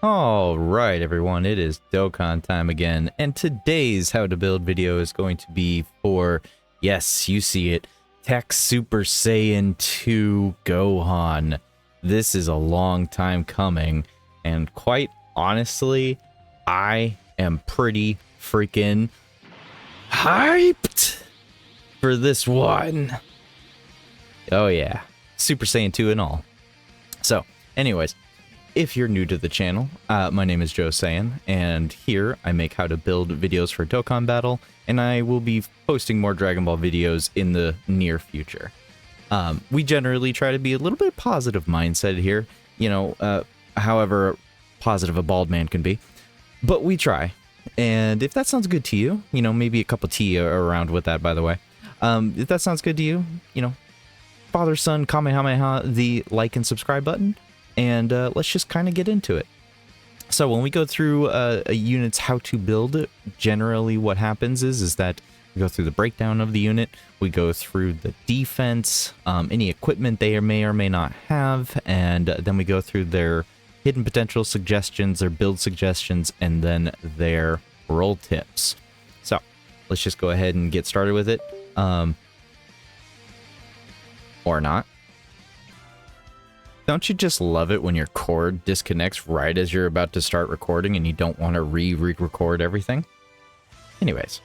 All right, everyone, it is Dokkan time again, and today's how to build video is going to be for, yes, you see it, Tech Super Saiyan 2 Gohan. This is a long time coming, and quite honestly, I am pretty freaking hyped for this one. Oh yeah, Super Saiyan 2 and all. So, anyways, if you're new to the channel, my name is Joe Saiyan, and here I make how to build videos for Dokkan Battle, and I will be posting more Dragon Ball videos in the near future. We generally try to be a little bit positive mindset here, you know, however positive a bald man can be, but we try. And if that sounds good to you, you know, maybe a cup of tea around with that, by the way. If that sounds good to you, you know, father, son, Kamehameha, the like and subscribe button. And let's just kind of get into it. So when we go through a unit's how to build, generally what happens is that we go through the breakdown of the unit, we go through the defense, any equipment they may or may not have, and then we go through their hidden potential suggestions, their build suggestions, and then their role tips. So let's just go ahead and get started with it. Or not. Don't you just love it when your cord disconnects right as you're about to start recording and you don't want to re-record everything? Anyways,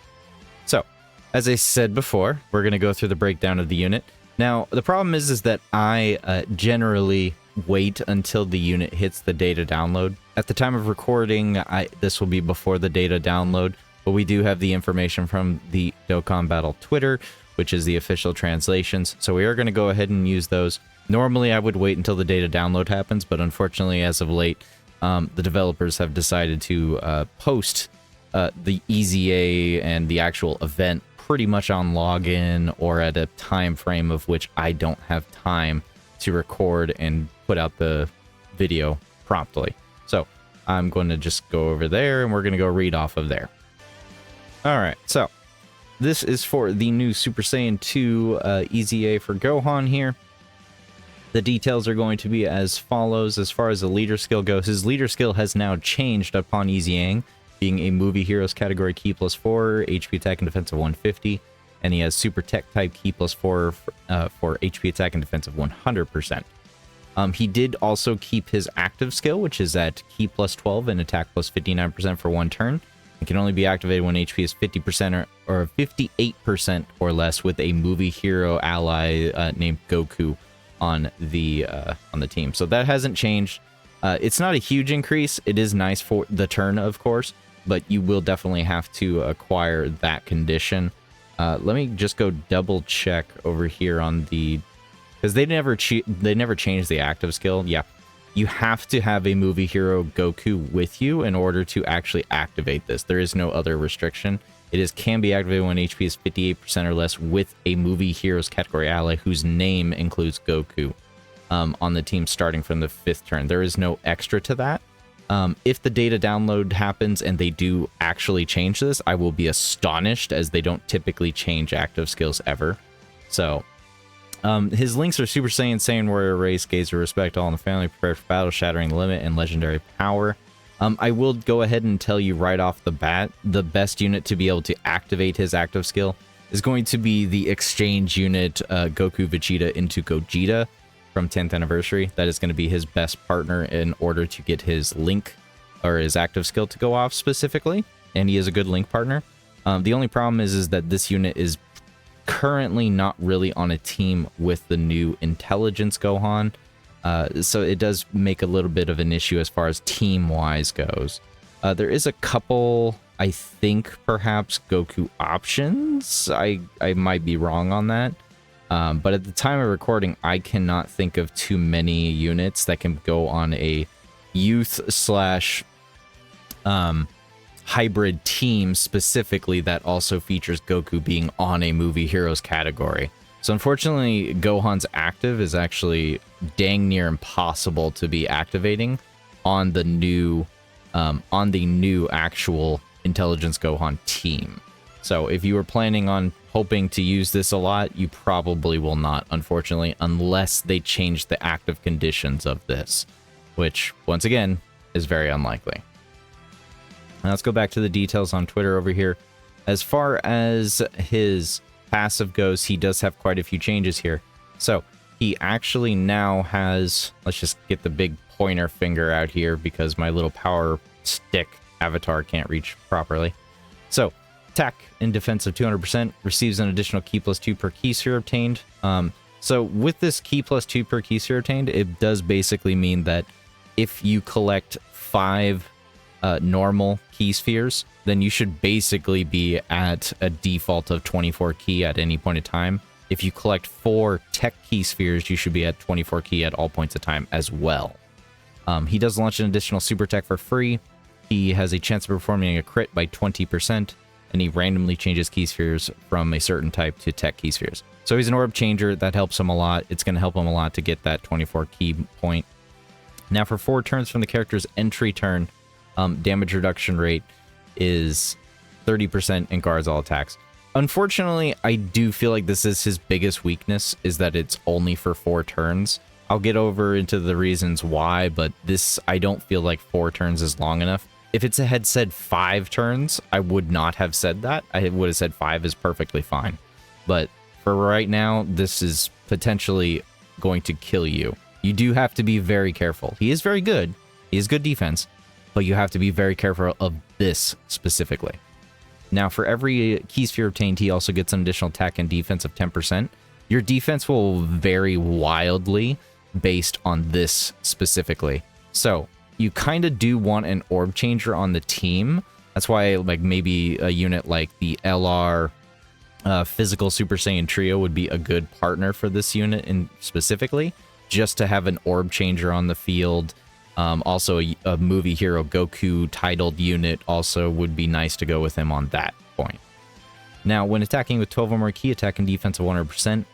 so as I said before, we're going to go through the breakdown of the unit. Now, the problem is that I generally wait until the unit hits the data download. At the time of recording, this will be before the data download, but we do have the information from the Dokkan Battle Twitter, which is the official translations, so we are going to go ahead and use those. Normally, I would wait until the data download happens, but unfortunately, as of late, the developers have decided to post the EZA and the actual event pretty much on login or at a time frame of which I don't have time to record and put out the video promptly. So I'm going to just go over there, and we're going to go read off of there. All right, so this is for the new Super Saiyan 2 EZA for Gohan here. The details are going to be as follows. As far as the leader skill goes, his leader skill has now changed upon EZAing, being a movie heroes category key +4, HP attack and defense of 150, and he has super tech type key +4 for HP attack and defense of 100%. He did also keep his active skill, which is at key +12 and attack +59% for 1 turn. It can only be activated when HP is 50% or 58% or less with a movie hero ally named Goku on the team. So that hasn't changed. It's not a huge increase. It is nice for the turn, of course, but you will definitely have to acquire that condition. Let me just go double check over here on the, because they never changed the active skill. Yeah, you have to have a movie hero Goku with you in order to actually activate this. There is no other restriction. It can be activated when HP is 58% or less with a movie heroes category ally whose name includes Goku on the team starting from the 5th turn. There is no extra to that. If the data download happens and they do actually change this, I will be astonished, as they don't typically change active skills ever. So his links are Super Saiyan, Saiyan Warrior Race, Gazer Respect All in the Family, Prepare for Battle, Shattering the Limit, and Legendary Power. I will go ahead and tell you right off the bat, the best unit to be able to activate his active skill is going to be the exchange unit Goku Vegeta into Gogeta from 10th Anniversary. That is going to be his best partner in order to get his link or his active skill to go off specifically, and he is a good link partner. The only problem is that this unit is currently not really on a team with the new Intelligence Gohan. So it does make a little bit of an issue as far as team-wise goes. There is a couple, I think, perhaps Goku options. I might be wrong on that. But at the time of recording, I cannot think of too many units that can go on a youth/hybrid team specifically that also features Goku being on a movie heroes category. So unfortunately, Gohan's active is actually dang near impossible to be activating on the new actual Intelligence Gohan team. So if you were planning on hoping to use this a lot, you probably will not, unfortunately, unless they change the active conditions of this, which once again is very unlikely. Now let's go back to the details on Twitter over here. As far as his passive goes, he does have quite a few changes here. So he actually now has, let's just get the big pointer finger out here because my little power stick avatar can't reach properly. So attack and defense of 200%, receives an additional key +2 per key sphere obtained. So with this key +2 per key sphere obtained, it does basically mean that if you collect 5 normal key spheres, then you should basically be at a default of 24 key at any point in time. If you collect 4 tech key spheres, you should be at 24 key at all points of time as well. He does launch an additional super tech for free. He has a chance of performing a crit by 20%, and he randomly changes key spheres from a certain type to tech key spheres. So he's an orb changer. That helps him a lot. It's going to help him a lot to get that 24 key point. Now for 4 turns from the character's entry turn, damage reduction rate is 30% and guards all attacks. Unfortunately, I do feel like this is his biggest weakness, is that it's only for 4 turns. I'll get over into the reasons why, but this, I don't feel like 4 turns is long enough. If it had said 5 turns, I would not have said that. I would have said 5 is perfectly fine. But for right now, this is potentially going to kill you. You do have to be very careful. He is very good. He has good defense, but you have to be very careful of this specifically. Now, for every key sphere obtained, he also gets an additional attack and defense of 10%. Your defense will vary wildly based on this specifically. So you kind of do want an orb changer on the team. That's why, like, maybe a unit like the LR Physical Super Saiyan Trio would be a good partner for this unit in specifically, just to have an orb changer on the field. Also, a movie hero Goku titled unit also would be nice to go with him on that point. Now, when attacking with 12 or more key, attack and defense of 100%.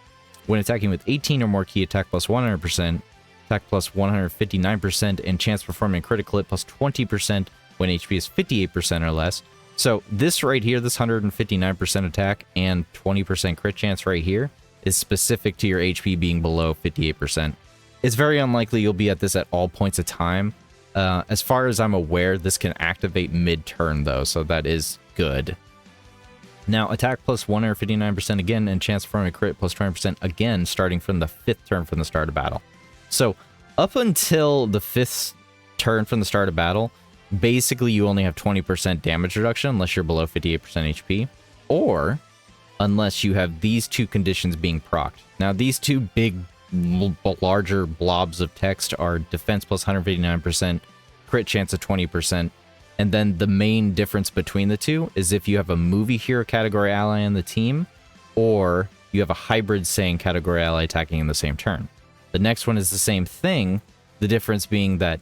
When attacking with 18 or more key, attack plus 100%, attack plus 159%, and chance performing critical hit plus 20% when HP is 58% or less. So this right here, this 159% attack and 20% crit chance right here, is specific to your HP being below 58%. It's very unlikely you'll be at this at all points of time. As far as I'm aware, this can activate mid-turn though, so that is good. Now, attack plus 159% again, and chance for a crit plus 20% again, starting from the 5th turn from the start of battle. So, up until the 5th turn from the start of battle, basically you only have 20% damage reduction unless you're below 58% HP, or unless you have these 2 conditions being procced. Now, these 2 big, larger blobs of text are defense plus 159%, crit chance of 20%, and then the main difference between the two is if you have a movie hero category ally on the team, or you have a hybrid Saiyan category ally attacking in the same turn. The next one is the same thing, the difference being that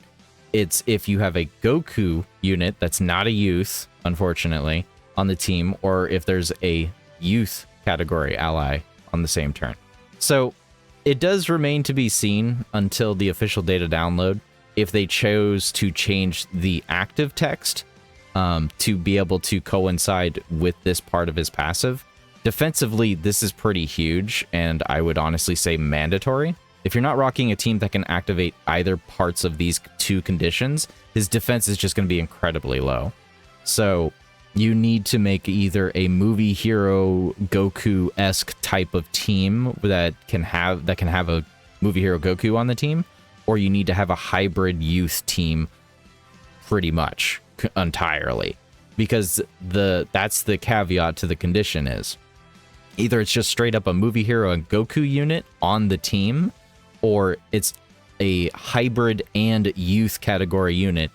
it's if you have a Goku unit that's not a youth, unfortunately, on the team, or if there's a youth category ally on the same turn. So it does remain to be seen until the official data download if they chose to change the active text to be able to coincide with this part of his passive. Defensively, this is pretty huge, and I would honestly say mandatory. If you're not rocking a team that can activate either parts of these 2 conditions, his defense is just going to be incredibly low. So you need to make either a movie hero Goku-esque type of team that can have a movie hero Goku on the team, or you need to have a hybrid youth team pretty much entirely, because that's the caveat to the condition is either it's just straight up a movie hero and Goku unit on the team, or it's a hybrid and youth category unit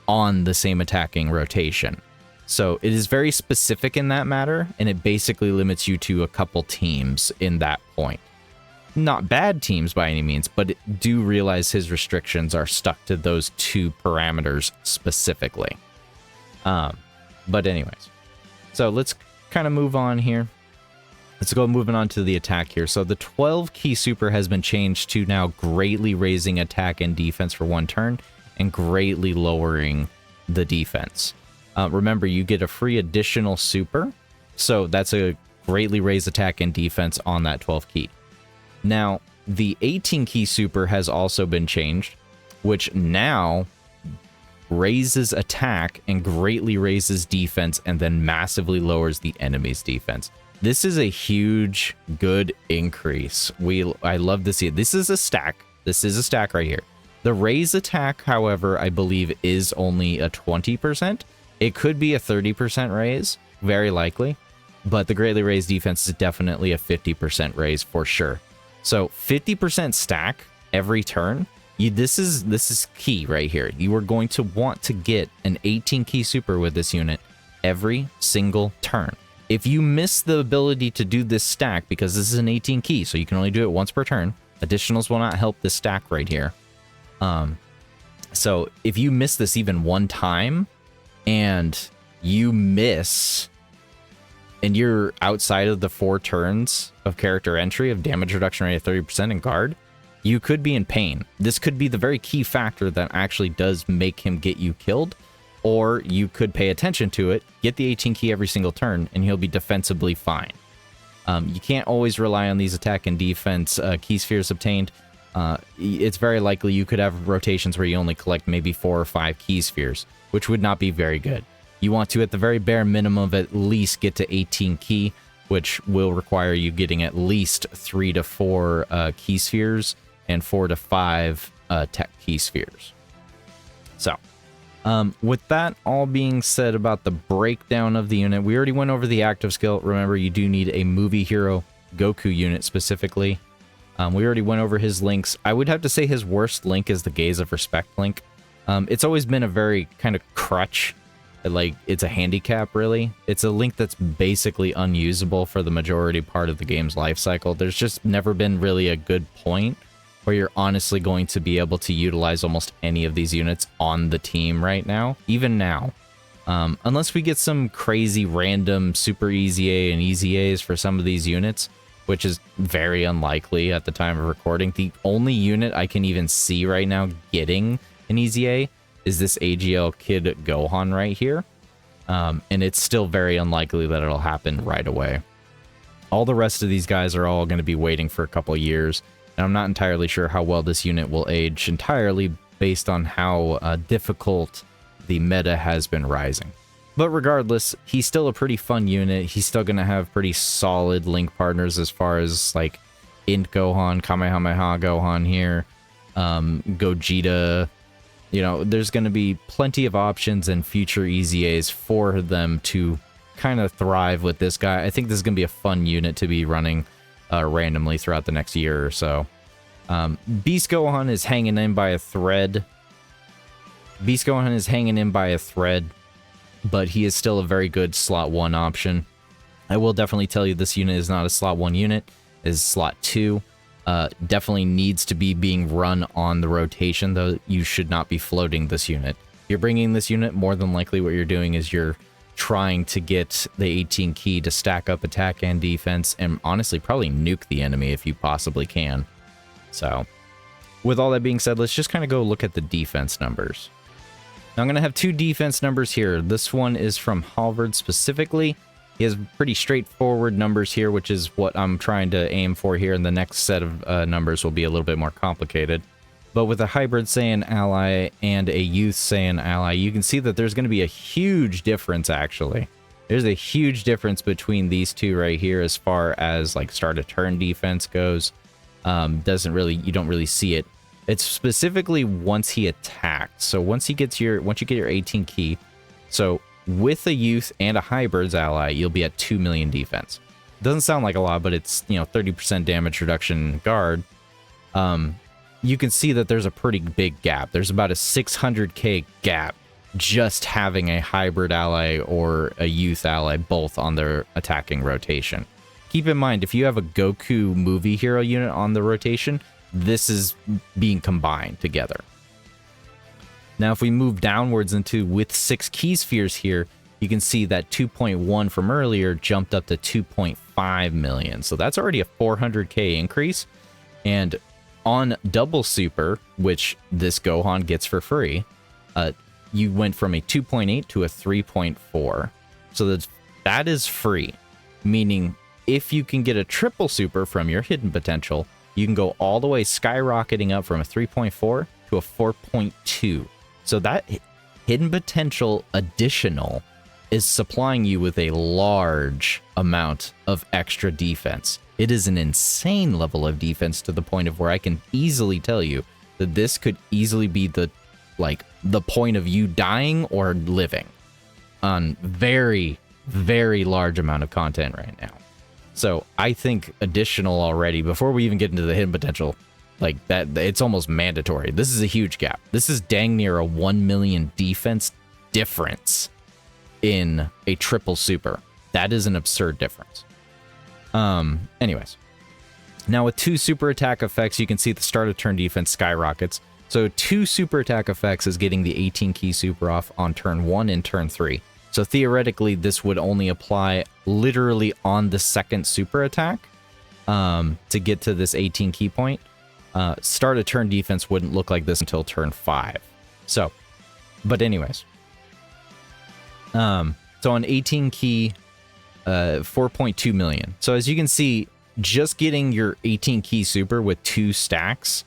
on the same attacking rotation. So it is very specific in that matter, and it basically limits you to a couple teams in that point. Not bad teams by any means, but do realize his restrictions are stuck to those 2 parameters specifically. But anyways, so let's kind of move on here. Let's go moving on to the attack here. So the 12 key super has been changed to now greatly raising attack and defense for 1 turn and greatly lowering the defense. Remember, you get a free additional super, so that's a greatly raised attack and defense on that 12 key. Now, the 18 key super has also been changed, which now raises attack and greatly raises defense and then massively lowers the enemy's defense. This is a huge, good increase. I love to see it. This is a stack. This is a stack right here. The raise attack, however, I believe is only a 20%. It could be a 30% raise, very likely. But the greatly raised defense is definitely a 50% raise for sure. So 50% stack every turn. This is key right here. You are going to want to get an 18 key super with this unit every single turn. If you miss the ability to do this stack, because this is an 18 key, so you can only do it once per turn, additionals will not help this stack right here. So if you miss this even one time, and you miss, and you're outside of the 4 turns of character entry of damage reduction rate of 30% and guard, you could be in pain. This could be the very key factor that actually does make him get you killed. Or you could pay attention to it, get the 18 key every single turn, and he'll be defensively fine. You can't always rely on these attack and defense key spheres obtained. It's very likely you could have rotations where you only collect maybe 4 or 5 key spheres, which would not be very good. You want to, at the very bare minimum, at least get to 18 key, which will require you getting at least 3 to 4 key spheres and 4 to 5 tech key spheres. So, with that all being said about the breakdown of the unit, we already went over the active skill. Remember, you do need a movie hero Goku unit specifically. We already went over his links. I would have to say his worst link is the Gaze of Respect link. It's always been a very kind of crutch, like it's a handicap really. It's a link that's basically unusable for the majority part of the game's life cycle. There's just never been really a good point where you're honestly going to be able to utilize almost any of these units on the team right now, even now. Unless we get some crazy random super easy A and easy A's for some of these units, which is very unlikely at the time of recording. The only unit I can even see right now getting an easy A is this AGL Kid Gohan right here. And it's still very unlikely that it'll happen right away. All the rest of these guys are all going to be waiting for a couple of years. And I'm not entirely sure how well this unit will age, entirely based on how difficult the meta has been rising. But regardless, he's still a pretty fun unit. He's still going to have pretty solid link partners as far as like Int Gohan, Kamehameha Gohan here, Gogeta. You know, there's going to be plenty of options and future Easy A's for them to kind of thrive with this guy. I think this is going to be a fun unit to be running randomly throughout the next year or so. Beast Gohan is hanging in by a thread. But he is still a very good slot 1 option. I will definitely tell you this unit is not a slot 1 unit, it is slot 2. Definitely needs to be being run on the rotation, though you should not be floating this unit. If you're bringing this unit, more than likely what you're doing is you're trying to get the 18 key to stack up attack and defense, and honestly probably nuke the enemy if you possibly can. So, with all that being said, let's just kind of go look at the defense numbers. Now I'm going to have 2 defense numbers here. This one is from Halvard specifically. He has pretty straightforward numbers here, which is what I'm trying to aim for here, and the next set of numbers will be a little bit more complicated. But with a hybrid Saiyan ally and a youth Saiyan ally, you can see that there's going to be a huge difference, actually. There's a huge difference between these two right here as far as like start a turn defense goes. You don't really see it. It's specifically once he attacks. So once you get your 18 key, so with a youth and a hybrids ally, you'll be at 2 million defense. Doesn't sound like a lot, but it's, 30% damage reduction guard. You can see that there's a pretty big gap. There's about a 600k gap just having a hybrid ally or a youth ally both on their attacking rotation. Keep in mind, if you have a Goku movie hero unit on the rotation, this is being combined together. Now, if we move downwards into with 6 key spheres here, you can see that 2.1 from earlier jumped up to 2.5 million. So that's already a 400k increase. And on double super, which this Gohan gets for free, you went from a 2.8 to a 3.4. So that is free, meaning if you can get a triple super from your hidden potential, you can go all the way skyrocketing up from a 3.4 to a 4.2. So that hidden potential additional is supplying you with a large amount of extra defense. It is an insane level of defense to the point of where I can easily tell you that this could easily be the point of you dying or living on very, very large amount of content right now. So I think additional already, before we even get into the hidden potential, like that, it's almost mandatory. This is a huge gap. This is dang near a 1 million defense difference in a triple super. That is an absurd difference. Anyways, now with 2 super attack effects, you can see the start of turn defense skyrockets. So 2 super attack effects is getting the 18 key super off on turn 1 and turn 3. So theoretically, this would only apply literally on the second super attack to get to this 18 key point. Start of turn defense wouldn't look like this until turn 5. So, but anyways. So on 18 key, 4.2 million. So as you can see, just getting your 18 key super with 2 stacks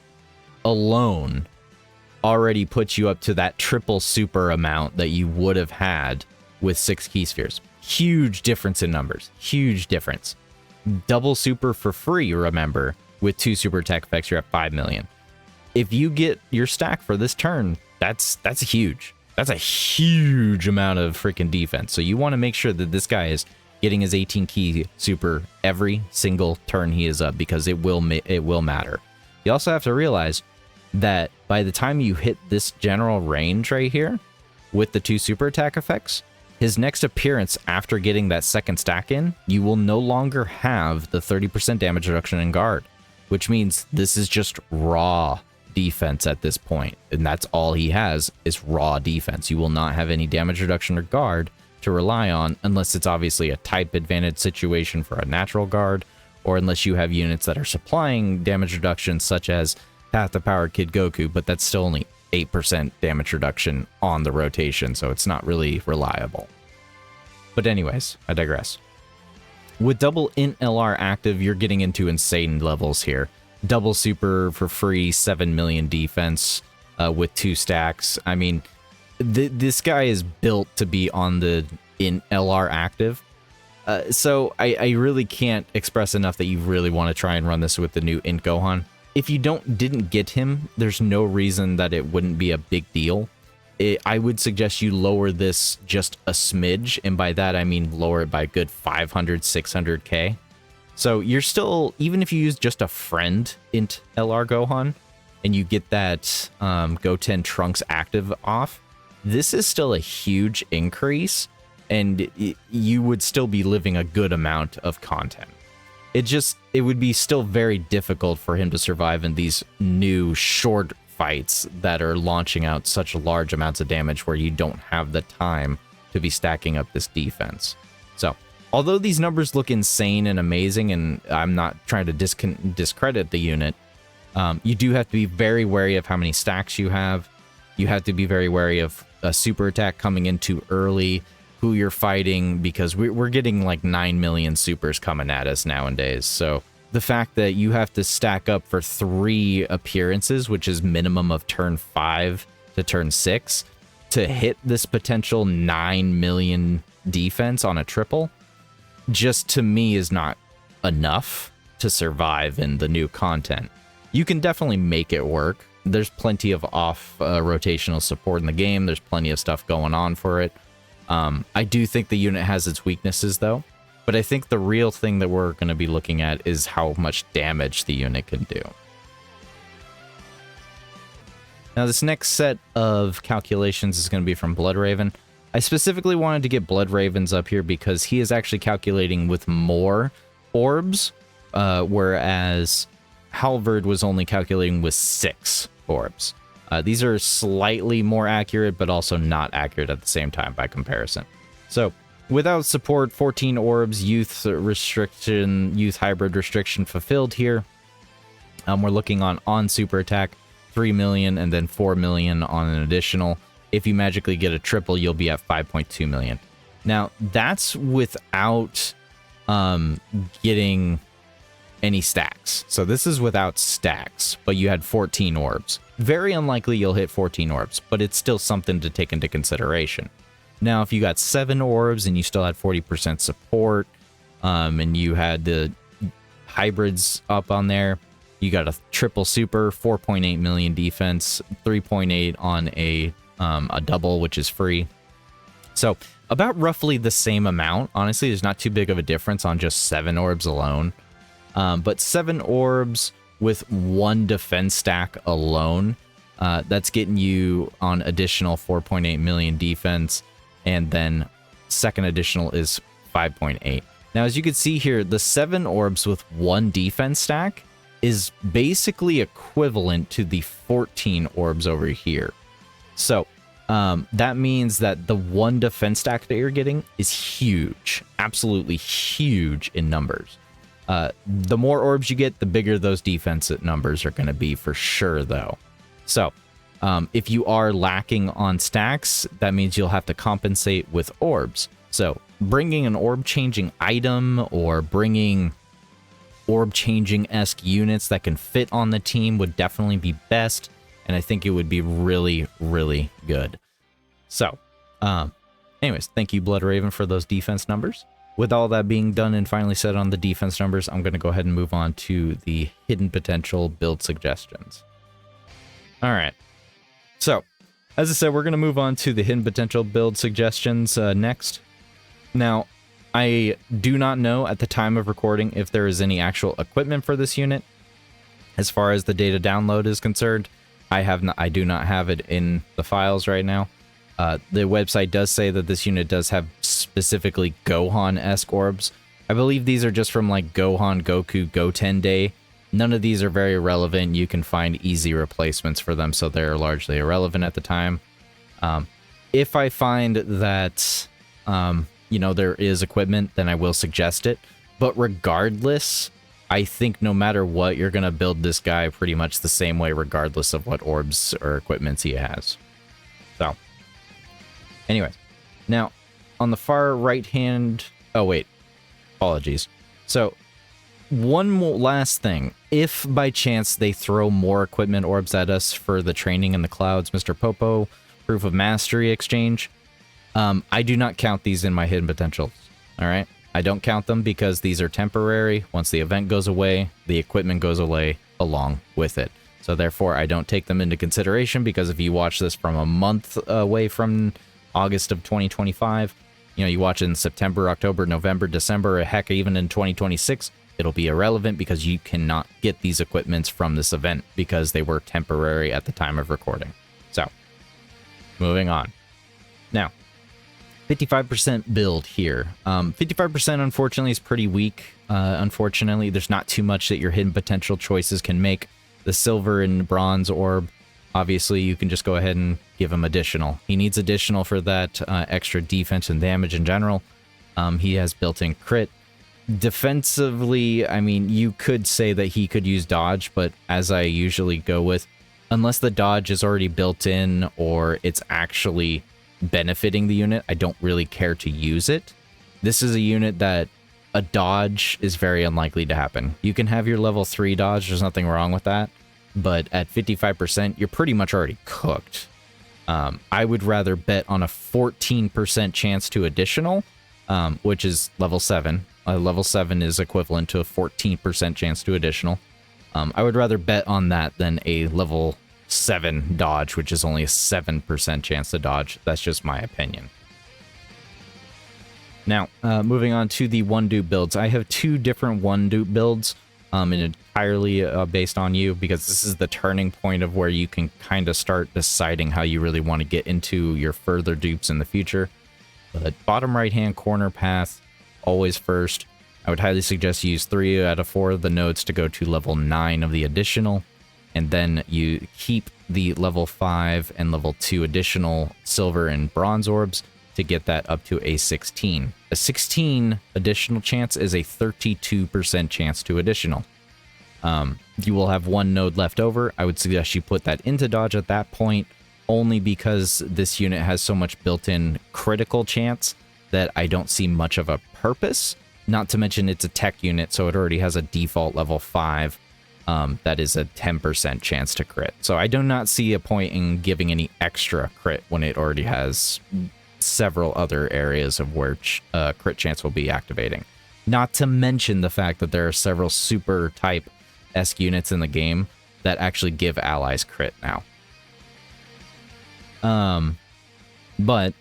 alone already puts you up to that triple super amount that you would have had with 6 key spheres. Huge difference in numbers. Huge difference. Double super for free, remember, with 2 super attack effects, you're at 5 million. If you get your stack for this turn, that's huge. That's a huge amount of freaking defense. So you want to make sure that this guy is getting his 18 key super every single turn he is up, because it will matter. You also have to realize that by the time you hit this general range right here with the 2 super attack effects, his next appearance after getting that second stack in, you will no longer have the 30% damage reduction in guard, which means this is just raw defense at this point, and that's all he has is raw defense. You will not have any damage reduction or guard to rely on, unless it's obviously a type advantage situation for a natural guard, or unless you have units that are supplying damage reduction, such as Path to Power Kid Goku, but that's still only 8% damage reduction on the rotation, so it's not really reliable. But anyways, I digress. With double int LR active, you're getting into insane levels here. Double super for free, 7 million defense with 2 stacks. I mean, this guy is built to be on the int LR active. So I really can't express enough that you really want to try and run this with the new int Gohan. If you didn't get him, there's no reason that it wouldn't be a big deal. I would suggest you lower this just a smidge, and by that I mean lower it by a good 500, 600k. So you're still, even if you use just a friend int LR Gohan, and you get that Goten Trunks active off, this is still a huge increase, and you would still be living a good amount of content. It would be still very difficult for him to survive in these new short fights that are launching out such large amounts of damage where you don't have the time to be stacking up this defense. So, although these numbers look insane and amazing, and I'm not trying to discredit the unit, you do have to be very wary of how many stacks you have. You have to be very wary of a super attack coming in too early, who you're fighting, because we're getting like 9 million supers coming at us nowadays. So the fact that you have to stack up for 3 appearances, which is minimum of turn 5 to turn 6, to hit this potential 9 million defense on a triple, just to me is not enough to survive in the new content. You can definitely make it work. There's plenty of off rotational support in the game. There's plenty of stuff going on for it. I do think the unit has its weaknesses, though. But I think the real thing that we're going to be looking at is how much damage the unit can do. Now, this next set of calculations is going to be from Bloodraven. I specifically wanted to get Bloodravens up here because he is actually calculating with more orbs, whereas Halvard was only calculating with 6 orbs. These are slightly more accurate, but also not accurate at the same time by comparison. So, without support, 14 orbs, youth restriction, youth hybrid restriction fulfilled here. We're looking on super attack, 3 million, and then 4 million on an additional. If you magically get a triple, you'll be at 5.2 million. Now, that's without getting any stacks. So this is without stacks, but you had 14 orbs. very unlikely you'll hit 14 orbs, but it's still something to take into consideration. Now, if you got 7 orbs and you still had 40% support, and you had the hybrids up on there, you got a triple super, 4.8 million defense, 3.8 on a double, which is free. So about roughly the same amount. Honestly, there's not too big of a difference on just 7 orbs alone. But 7 orbs with 1 defense stack alone, that's getting you on additional 4.8 million defense, and then second additional is 5.8. Now, as you can see here, the 7 orbs with 1 defense stack is basically equivalent to the 14 orbs over here. So that means that the 1 defense stack that you're getting is huge, absolutely huge in numbers. The more orbs you get, the bigger those defensive numbers are going to be for sure, though. So if you are lacking on stacks, that means you'll have to compensate with orbs. So bringing an orb-changing item or bringing orb-changing-esque units that can fit on the team would definitely be best, and I think it would be really, really good. So, anyways, thank you, Blood Raven, for those defense numbers. With all that being done and finally said on the defense numbers, I'm going to go ahead and move on to the hidden potential build suggestions. All right. So, as I said, we're going to move on to the hidden potential build suggestions next. Now, I do not know at the time of recording if there is any actual equipment for this unit. As far as the data download is concerned, I do not have it in the files right now. The website does say that this unit does have specifically Gohan-esque orbs. I believe these are just from like Gohan, Goku, Goten Day. None of these are very relevant. You can find easy replacements for them, so they're largely irrelevant at the time. If I find that, there is equipment, then I will suggest it. But regardless, I think no matter what, you're going to build this guy pretty much the same way, regardless of what orbs or equipments he has. So, anyway, now on the far right hand, apologies. So, one more last thing. If by chance they throw more equipment orbs at us for the training in the clouds, Mr. Popo, proof of mastery exchange, I do not count these in my hidden potentials. All right. I don't count them because these are temporary. Once the event goes away, the equipment goes away along with it. So therefore, I don't take them into consideration, because if you watch this from a month away from August of 2025, you watch it in September, October, November, December, or heck, even in 2026, it'll be irrelevant because you cannot get these equipments from this event because they were temporary at the time of recording. So, moving on. Now, 55% build here. 55% unfortunately is pretty weak. Unfortunately, there's not too much that your hidden potential choices can make. The silver and bronze orb, obviously you can just go ahead and give him additional. He needs additional for that extra defense and damage in general. He has built-in crit. Defensively, I mean, you could say that he could use dodge, but as I usually go with, unless the dodge is already built in or it's actually benefiting the unit, I don't really care to use it. This is a unit that a dodge is very unlikely to happen. You can have your level 3 dodge, there's nothing wrong with that, but at 55%, you're pretty much already cooked. I would rather bet on a 14% chance to additional, which is level 7. Level 7 is equivalent to a 14% chance to additional. I would rather bet on that than a level 7 dodge, which is only a 7% chance to dodge. That's just my opinion. Now, moving on to the one dupe builds. I have 2 different one dupe builds, and entirely based on you, because this is the turning point of where you can kind of start deciding how you really want to get into your further dupes in the future. The bottom right hand corner path, always first. I would highly suggest you use 3 out of 4 of the nodes to go to level 9 of the additional, and then you keep the level 5 and level 2 additional silver and bronze orbs to get that up to a 16. A 16 additional chance is a 32% chance to additional. You will have 1 node left over. I would suggest you put that into dodge at that point, only because this unit has so much built-in critical chance that I don't see much of a purpose. Not to mention it's a tech unit, so it already has a default level 5. that is a 10% chance to crit. So I do not see a point in giving any extra crit when it already has several other areas of where crit chance will be activating. Not to mention the fact that there are several super type-esque units in the game that actually give allies crit now. But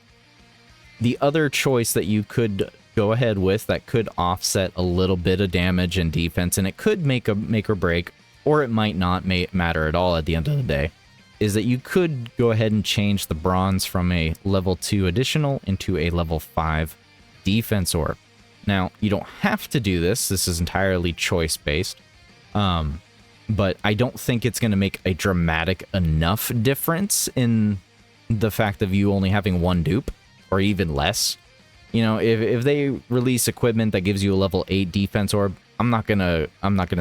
the other choice that you could go ahead with that could offset a little bit of damage and defense, and it could make or break, or it might not matter at all at the end of the day, is that you could go ahead and change the bronze from a level 2 additional into a level 5 defense orb. Now, you don't have to do this. This is entirely choice-based. But I don't think it's going to make a dramatic enough difference in the fact of you only having one dupe, or even less. You know, if they release equipment that gives you a level 8 defense orb, I'm not gonna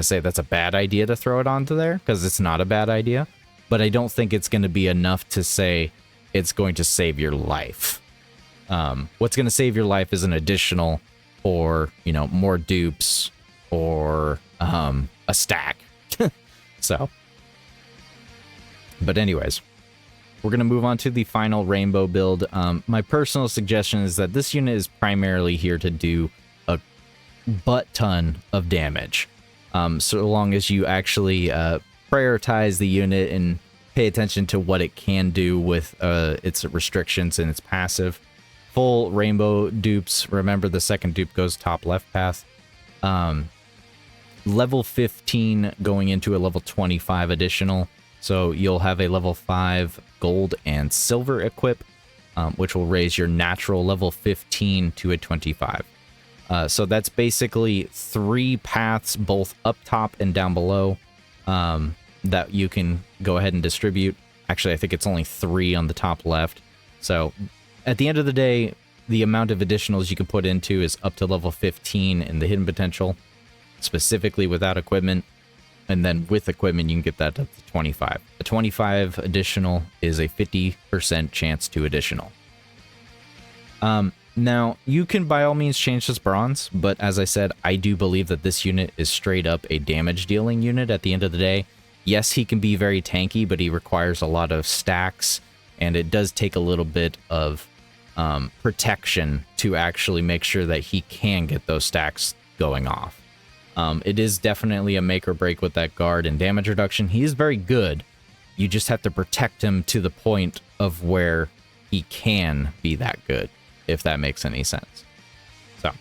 say that's a bad idea to throw it onto there, because it's not a bad idea. But I don't think it's going to be enough to say it's going to save your life. What's going to save your life is an additional, or, you know, more dupes, or a stack. So, but anyways, we're going to move on to the final rainbow build. My personal suggestion is that this unit is primarily here to do a butt ton of damage. So long as you actually prioritize the unit and pay attention to what it can do with its restrictions and its passive. Full rainbow dupes. Remember, the second dupe goes top left path. Level 15 going into a level 25 additional. So you'll have a level 5 gold and silver equip, which will raise your natural level 15 to a 25. So that's basically 3 paths, both up top and down below, that you can go ahead and distribute. Actually, I think it's only 3 on the top left. So at the end of the day, the amount of additionals you can put into is up to level 15 in the hidden potential, specifically without equipment. And then with equipment, you can get that up to 25. A 25 additional is a 50% chance to additional. Now, you can by all means change this bronze, but as I said, I do believe that this unit is straight up a damage dealing unit at the end of the day. Yes, he can be very tanky, but he requires a lot of stacks, and it does take a little bit of protection to actually make sure that he can get those stacks going off. It is definitely a make or break with that guard and damage reduction. He is very good. You just have to protect him to the point of where he can be that good, if that makes any sense. So,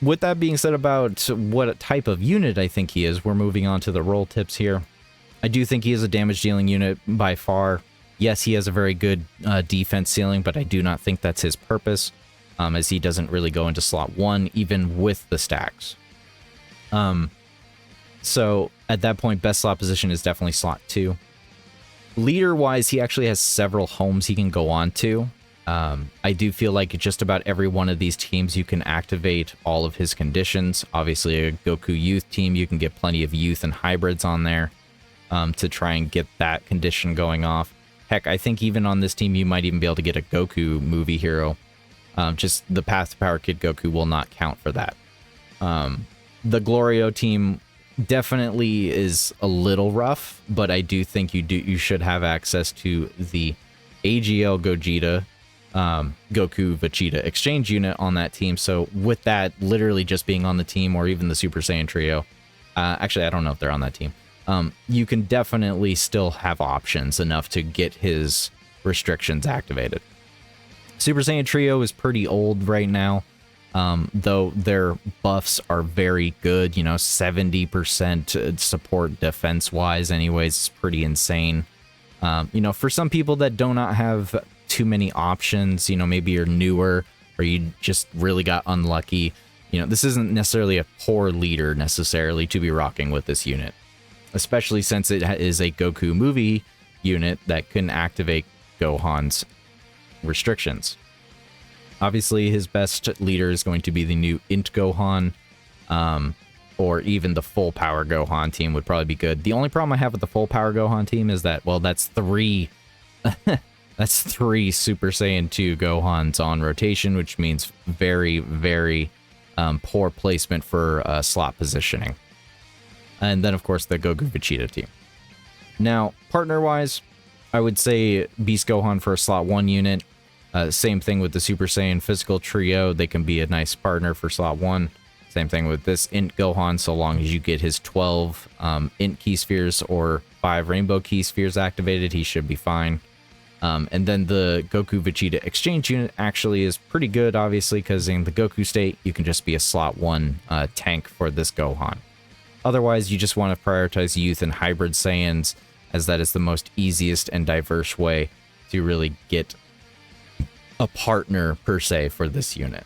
with that being said about what type of unit I think he is, we're moving on to the role tips here. I do think he is a damage dealing unit by far. Yes, he has a very good defense ceiling, but I do not think that's his purpose, as he doesn't really go into slot 1, even with the stacks. So at that point, best slot position is definitely slot 2. Leader-wise, he actually has several homes he can go on to. I do feel like just about every one of these teams, you can activate all of his conditions. Obviously, a Goku youth team, you can get plenty of youth and hybrids on there to try and get that condition going off. Heck, I think even on this team, you might even be able to get a Goku movie hero. Just the Path to Power Kid Goku will not count for that. The Glorio team definitely is a little rough, but I do think you should have access to the AGL Gogeta, Goku Vegeta exchange unit on that team. So with that literally just being on the team, or even the Super Saiyan trio, actually I don't know if they're on that team, you can definitely still have options enough to get his restrictions activated. Super Saiyan trio is pretty old right now. Though their buffs are very good, you know, 70% support defense-wise anyways, it's pretty insane. You know, for some people that do not have too many options, you know, maybe you're newer, or you just really got unlucky, you know, this isn't necessarily a poor leader necessarily to be rocking with this unit. Especially since it is a Goku movie unit that can activate Gohan's restrictions. Obviously, his best leader is going to be the new Int Gohan, or even the full power Gohan team would probably be good. The only problem I have with the full power Gohan team is that, well, that's 3 that's 3 Super Saiyan 2 Gohans on rotation, which means very, very poor placement for slot positioning. and then of course the Goku Vegeta team. Now, partner-wise, I would say Beast Gohan for a slot 1 unit. Same thing with the Super Saiyan Physical Trio. They can be a nice partner for slot 1. Same thing with this Int Gohan, so long as you get his 12 Int Key Spheres or 5 Rainbow Key Spheres activated, he should be fine. And then the Goku Vegeta Exchange unit actually is pretty good, obviously, because in the Goku state, you can just be a slot 1 tank for this Gohan. Otherwise, you just want to prioritize Youth and Hybrid Saiyans, as that is the most easiest and diverse way to really get a partner, per se, for this unit.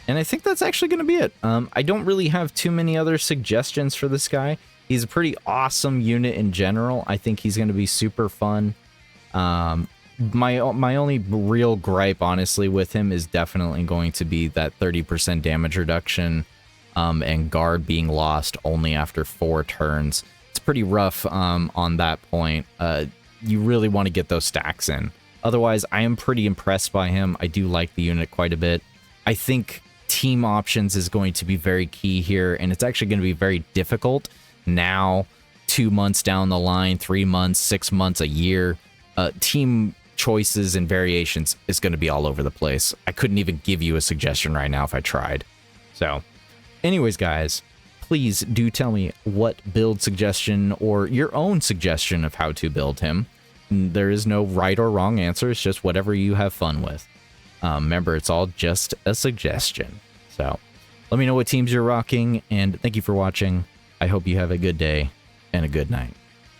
And I think that's actually going to be it. I don't really have too many other suggestions for this guy. He's a pretty awesome unit in general. I think he's going to be super fun. My only real gripe, honestly, with him is definitely going to be that 30% damage reduction and guard being lost only after 4 turns. It's pretty rough on that point. You really want to get those stacks in. Otherwise, I am pretty impressed by him. I do like the unit quite a bit. I think team options is going to be very key here, and it's actually going to be very difficult now, 2 months down the line, 3 months, 6 months, a year. Team choices and variations is going to be all over the place. I couldn't even give you a suggestion right now if I tried. So, anyways, guys, please do tell me what build suggestion or your own suggestion of how to build him. There is no right or wrong answer. It's just whatever you have fun with. Remember, it's all just a suggestion. So, let me know what teams you're rocking, and thank you for watching. I hope you have a good day and a good night.